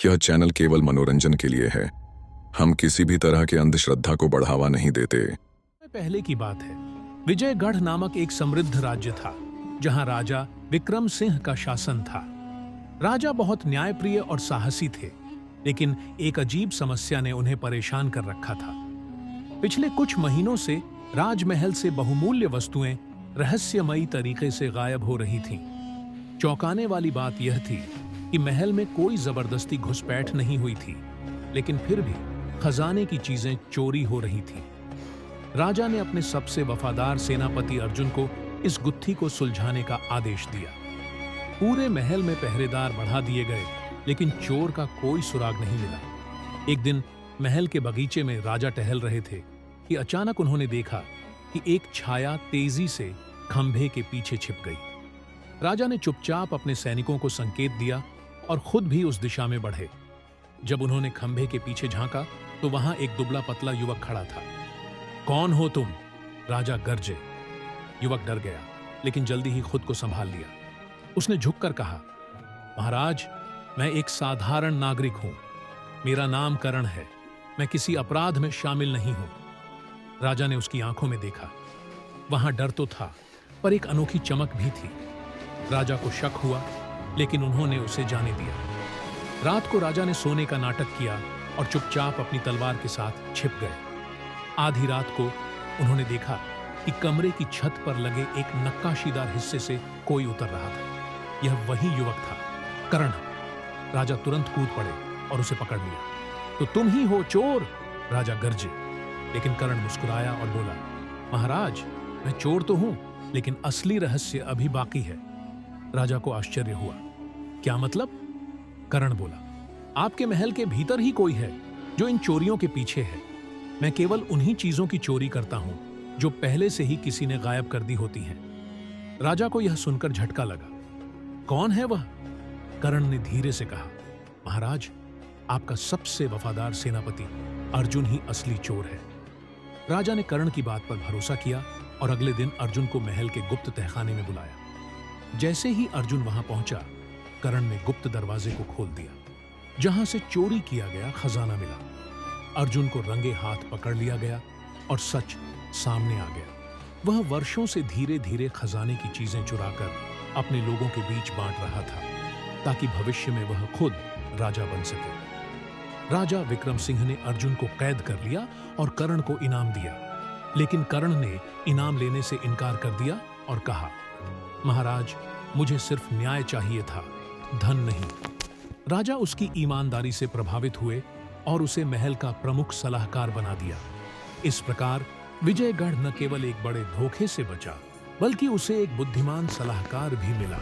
यह चैनल केवल मनोरंजन के लिए है। हम किसी भी तरह के अंधश्रद्धा को बढ़ावा नहीं देते। पहले की बात है, विजयगढ़ नामक एक समृद्ध राज्य था जहां राजा विक्रम सिंह का शासन था। राजा बहुत न्यायप्रिय और साहसी थे, लेकिन एक अजीब समस्या ने उन्हें परेशान कर रखा था। पिछले कुछ महीनों से राजमहल से बहुमूल्य वस्तुएं रहस्यमयी तरीके से गायब हो रही थीं। चौंकाने वाली बात यह थी कि महल में कोई जबरदस्ती घुसपैठ नहीं हुई थी, लेकिन फिर भी खजाने की चीजें चोरी हो रही थीं। राजा ने अपने सबसे वफादार सेनापति अर्जुन को इस गुत्थी को सुलझाने का आदेश दिया। पूरे महल में पहरेदार बढ़ा दिए गए, लेकिन चोर का कोई सुराग नहीं मिला। एक दिन महल के बगीचे में राजा टहल रहे थे कि अचानक उन्होंने देखा कि एक छाया तेजी से खंभे के पीछे छिप गई। राजा ने चुपचाप अपने सैनिकों को संकेत दिया और खुद भी उस दिशा में बढ़े। जब उन्होंने खंभे के पीछे झांका तो वहां एक दुबला पतला युवक खड़ा था। कौन हो तुम? राजा गरजे। युवक डर गया, लेकिन जल्दी ही खुद को संभाल लिया। उसने झुककर कहा, महाराज, मैं एक साधारण नागरिक हूं। मेरा नाम करण है। मैं किसी अपराध में शामिल नहीं हूं। राजा ने उसकी आंखों में देखा। वहां डर तो था, पर एक अनोखी चमक भी थी। राजा को शक हुआ, लेकिन उन्होंने उसे जाने दिया। रात को राजा ने सोने का नाटक किया और चुपचाप अपनी तलवार के साथ छिप गए। आधी रात को उन्होंने देखा कि कमरे की छत पर लगे एक नक्काशीदार हिस्से से कोई उतर रहा था। यह वही युवक था, करण। राजा तुरंत कूद पड़े और उसे पकड़ लिया। तो तुम ही हो चोर? राजा गरजे। लेकिन करण मुस्कुराया और बोला, महाराज, मैं चोर तो हूं, लेकिन असली रहस्य अभी बाकी है। राजा को आश्चर्य हुआ। क्या मतलब? करण बोला, आपके महल के भीतर ही कोई है जो इन चोरियों के पीछे है। मैं केवल उन्हीं चीजों की चोरी करता हूं जो पहले से ही किसी ने गायब कर दी होती हैं। राजा को यह सुनकर झटका लगा। कौन है वह? करण ने धीरे से कहा, महाराज, आपका सबसे वफादार सेनापति अर्जुन ही असली चोर है। राजा ने करण की बात पर भरोसा किया और अगले दिन अर्जुन को महल के गुप्त तहखाने में बुलाया। जैसे ही अर्जुन वहां पहुंचा, करण ने गुप्त दरवाजे को खोल दिया। जहां से चोरी किया गया खजाना मिला। अर्जुन को रंगे हाथ पकड़ लिया गया और सच सामने आ गया। वह वर्षों से धीरे धीरे खजाने की चीजें चुराकर अपने लोगों के बीच बांट रहा था, ताकि भविष्य में वह खुद राजा बन सके। राजा विक्रम सिंह ने अर्जुन को कैद कर लिया और करण को इनाम दिया, लेकिन करण ने इनाम लेने से इनकार कर दिया और कहा, महाराज, मुझे सिर्फ न्याय चाहिए था, धन नहीं। राजा उसकी ईमानदारी से प्रभावित हुए और उसे महल का प्रमुख सलाहकार बना दिया। इस प्रकार विजयगढ़ न केवल एक बड़े धोखे से बचा, बल्कि उसे एक बुद्धिमान सलाहकार भी मिला।